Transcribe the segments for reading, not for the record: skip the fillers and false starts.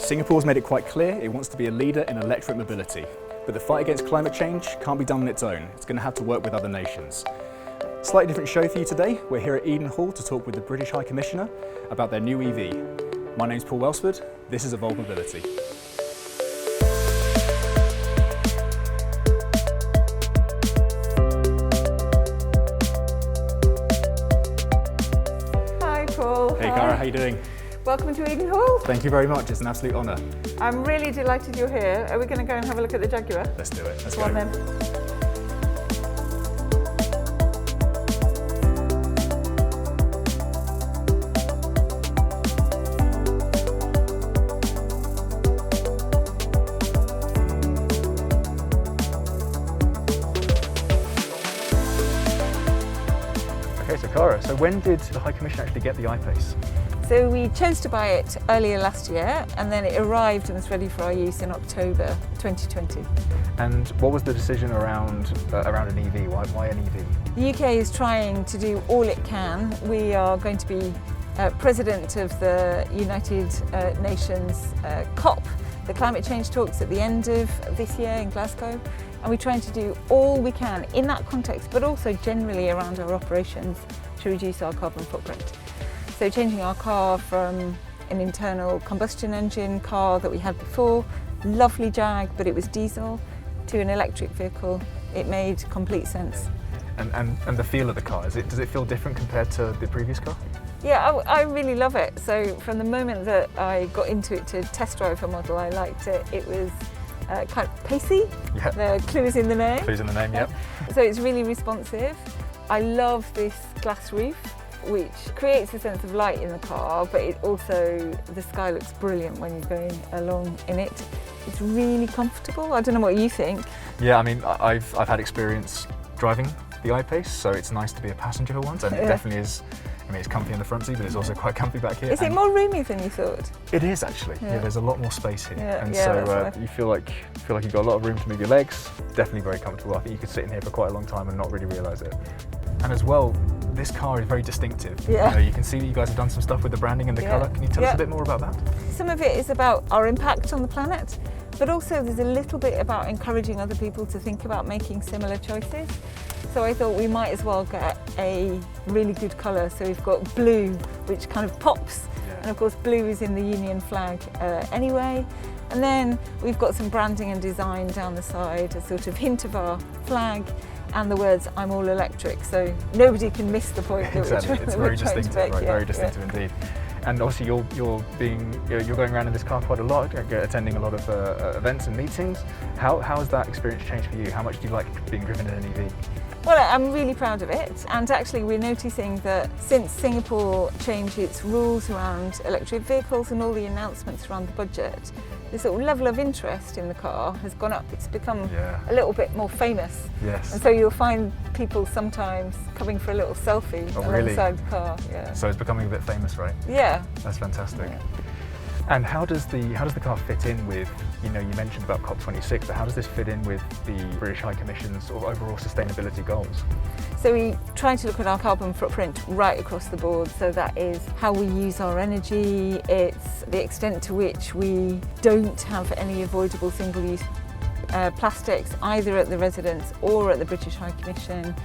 Singapore's made it quite clear it wants to be a leader in electric mobility, but the fight against climate change can't be done on its own. It's going to have to work with other nations. Slightly different show for you today. We're here at Eden Hall to talk with the British High Commissioner about their new EV. My name's Paul Welsford. This is Evolve Mobility. Hi Paul. Hey Cara, how you doing? Welcome to Eden Hall. Thank you very much. It's an absolute honour. I'm really delighted you're here. Are we going to go and have a look at the Jaguar? Let's do it. Let's go. Go on then. Okay, so Cara, when did the High Commission actually get the I-PACE? So we chose to buy it earlier last year, and then it arrived and was ready for our use in October 2020. And what was the decision around an EV? Why an EV? The UK is trying to do all it can. We are going to be president of the United Nations COP, the climate change talks at the end of this year in Glasgow. And we're trying to do all we can in that context, but also generally around our operations to reduce our carbon footprint. So changing our car from an internal combustion engine car that we had before, lovely Jag, but it was diesel, to an electric vehicle, it made complete sense. And the feel of the car, does it feel different compared to the previous car? Yeah, I really love it. So from the moment that I got into it to test drive a model, I liked it. It was kind of pacey. Yeah. The clue is in the name. Clue's in the name, yep. So it's really responsive. I love this glass roof, which creates a sense of light in the car, but it also, the sky looks brilliant when you're going along in it. It's really comfortable. I don't know what you think. Yeah, I mean, I've had experience driving the I-PACE, so it's nice to be a passenger for once, and it definitely is. I mean, it's comfy in the front seat, but it's also quite comfy back here. Is it more roomy than you thought? It is actually. Yeah, there's a lot more space here, and so right. you feel like you've got a lot of room to move your legs. Definitely very comfortable. I think you could sit in here for quite a long time and not really realise it. And as well, this car is very distinctive. Yeah. You can see that you guys have done some stuff with the branding and the colour. Can you tell us a bit more about that? Some of it is about our impact on the planet, but also there's a little bit about encouraging other people to think about making similar choices. So I thought we might as well get a really good colour. So we've got blue, which kind of pops. Yeah. And of course blue is in the Union flag anyway. And then we've got some branding and design down the side, a sort of hint of our flag, and the words "I'm all electric," so nobody can miss the point. Exactly, it's very distinctive, right? Very distinctive indeed. And obviously, you're going around in this car quite a lot, attending a lot of events and meetings. How has that experience changed for you? How much do you like being driven in an EV? Well, I'm really proud of it, and actually we're noticing that since Singapore changed its rules around electric vehicles and all the announcements around the budget, the sort of level of interest in the car has gone up. It's become a little bit more famous. Yes. And so you'll find people sometimes coming for a little selfie alongside the car. Yeah. So it's becoming a bit famous, right? Yeah. That's fantastic. Yeah. And how does the car fit in with, you mentioned about COP26, but how does this fit in with the British High Commission's sort of overall sustainability goals? So we try to look at our carbon footprint right across the board. So that is how we use our energy, it's the extent to which we don't have any avoidable single-use plastics either at the residence or at the British High Commission.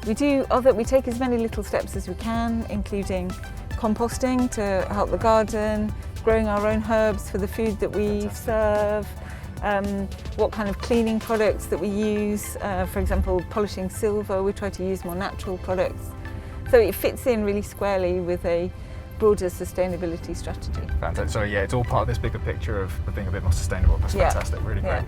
We take as many little steps as we can, including composting to help the garden, growing our own herbs for the food that we serve, what kind of cleaning products that we use, for example, polishing silver, we try to use more natural products. So it fits in really squarely with a broader sustainability strategy. Fantastic. So yeah, it's all part of this bigger picture of being a bit more sustainable. That's fantastic, really great.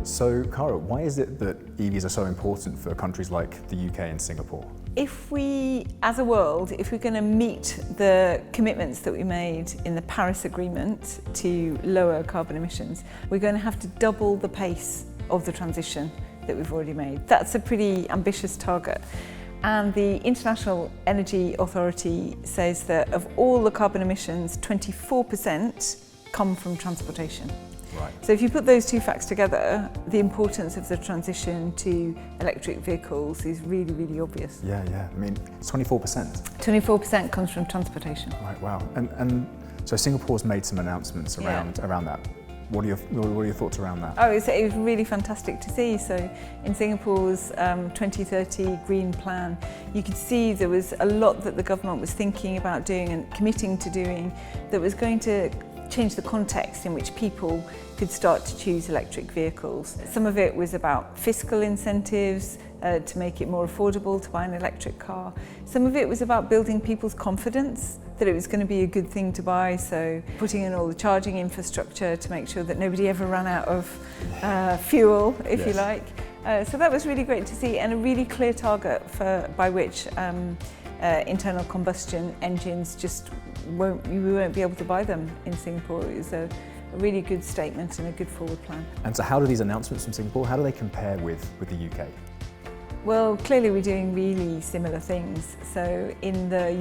So, Cara, why is it that EVs are so important for countries like the UK and Singapore? If we, as a world, if we're going to meet the commitments that we made in the Paris Agreement to lower carbon emissions, we're going to have to double the pace of the transition that we've already made. That's a pretty ambitious target. And the International Energy Authority says that of all the carbon emissions, 24% come from transportation. Right. So if you put those two facts together, the importance of the transition to electric vehicles is really, really obvious. Yeah. I mean, it's 24%. 24% comes from transportation. Right, wow. And so Singapore's made some announcements around that. What are your thoughts around that? Oh, it was really fantastic to see. So in Singapore's 2030 Green Plan, you could see there was a lot that the government was thinking about doing and committing to doing that was going to change the context in which people could start to choose electric vehicles. Some of it was about fiscal incentives to make it more affordable to buy an electric car. Some of it was about building people's confidence that it was going to be a good thing to buy, so putting in all the charging infrastructure to make sure that nobody ever ran out of fuel, if you like. So that was really great to see, and a really clear target by which internal combustion engines we won't be able to buy them in Singapore. It was a really good statement and a good forward plan. And so how do these announcements from Singapore, how do they compare with the UK? Well, clearly we're doing really similar things. So in the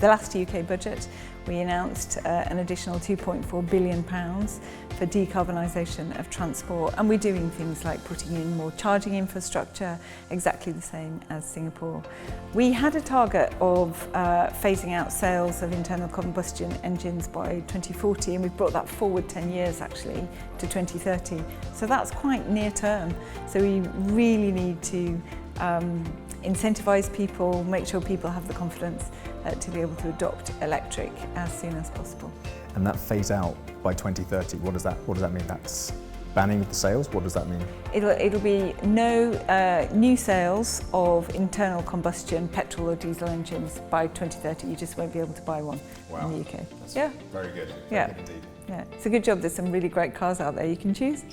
last UK budget, we announced an additional £2.4 billion for decarbonisation of transport, and we're doing things like putting in more charging infrastructure, exactly the same as Singapore. We had a target of phasing out sales of internal combustion engines by 2040, and we've brought that forward 10 years actually to 2030. So that's quite near term. So we really need to incentivise people, make sure people have the confidence to be able to adopt electric as soon as possible. And that phase out by 2030, what does that mean? That's banning of the sales? What does that mean? It'll be no new sales of internal combustion petrol or diesel engines by 2030. You just won't be able to buy one in the UK. That's yeah. Very good. Yeah. Very good indeed. Yeah, it's a good job. There's some really great cars out there you can choose.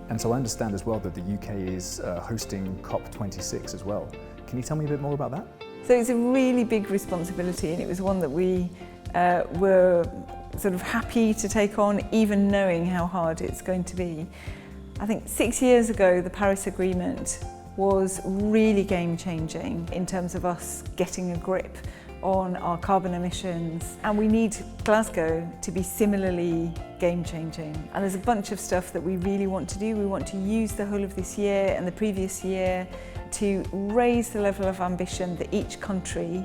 And so I understand as well that the UK is hosting COP26 as well. Can you tell me a bit more about that? So it's a really big responsibility, and it was one that we were sort of happy to take on, even knowing how hard it's going to be. I think 6 years ago, the Paris Agreement was really game-changing in terms of us getting a grip on our carbon emissions, and we need Glasgow to be similarly game-changing. And there's a bunch of stuff that we really want to do. We want to use the whole of this year and the previous year to raise the level of ambition that each country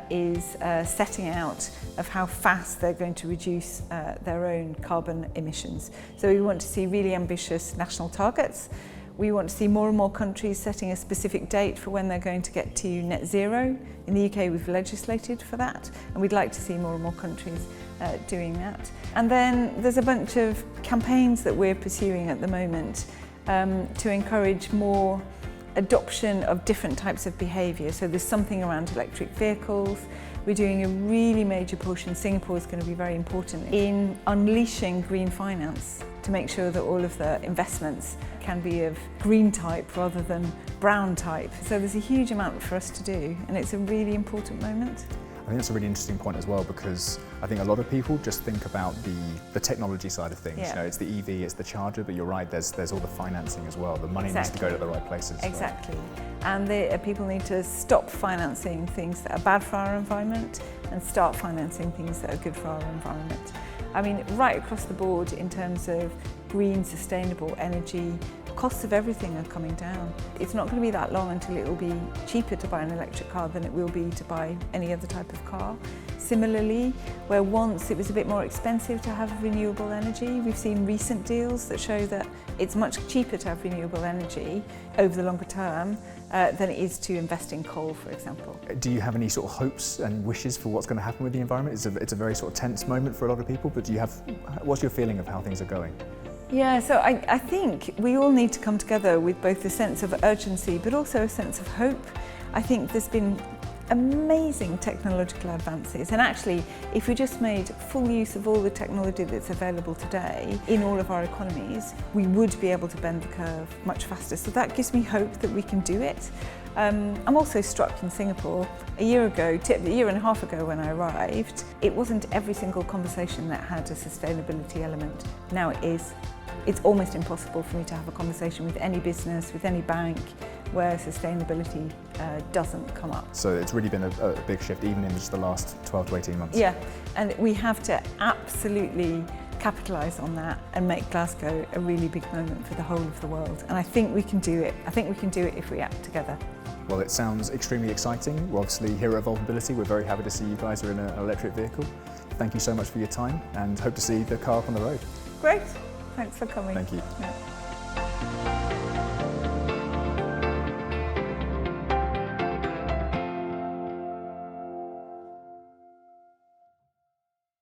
is setting out of how fast they're going to reduce their own carbon emissions. So we want to see really ambitious national targets. We want to see more and more countries setting a specific date for when they're going to get to net zero. In the UK, we've legislated for that, and we'd like to see more and more countries doing that. And then there's a bunch of campaigns that we're pursuing at the moment to encourage more adoption of different types of behaviour. So there's something around electric vehicles. We're doing a really major push, and Singapore is going to be very important in unleashing green finance to make sure that all of the investments can be of green type rather than brown type. So there's a huge amount for us to do, and it's a really important moment. I think that's a really interesting point as well, because I think a lot of people just think about the technology side of things. Yeah. You know, it's the EV, it's the charger, but you're right, there's all the financing as well. The money needs to go to the right places. Exactly. And people need to stop financing things that are bad for our environment and start financing things that are good for our environment. I mean, right across the board in terms of green, sustainable energy, costs of everything are coming down. It's not going to be that long until it will be cheaper to buy an electric car than it will be to buy any other type of car. Similarly, where once it was a bit more expensive to have renewable energy, we've seen recent deals that show that it's much cheaper to have renewable energy over the longer term than it is to invest in coal, for example. Do you have any sort of hopes and wishes for what's going to happen with the environment? It's a very sort of tense moment for a lot of people, but what's your feeling of how things are going? Yeah, so I think we all need to come together with both a sense of urgency but also a sense of hope. I think there's been amazing technological advances, and actually if we just made full use of all the technology that's available today in all of our economies, we would be able to bend the curve much faster. So that gives me hope that we can do it. I'm also struck in Singapore. A year and a half ago when I arrived, it wasn't every single conversation that had a sustainability element. Now it is. It's almost impossible for me to have a conversation with any business, with any bank, where sustainability doesn't come up. So it's really been a big shift, even in just the last 12 to 18 months. Yeah, and we have to absolutely capitalise on that and make Glasgow a really big moment for the whole of the world. And I think we can do it. I think we can do it if we act together. Well, it sounds extremely exciting. Well, obviously, here at Evolve Mobility, we're very happy to see you guys are in an electric vehicle. Thank you so much for your time and hope to see the car up on the road. Great. Thanks for coming. Thank you. Yeah.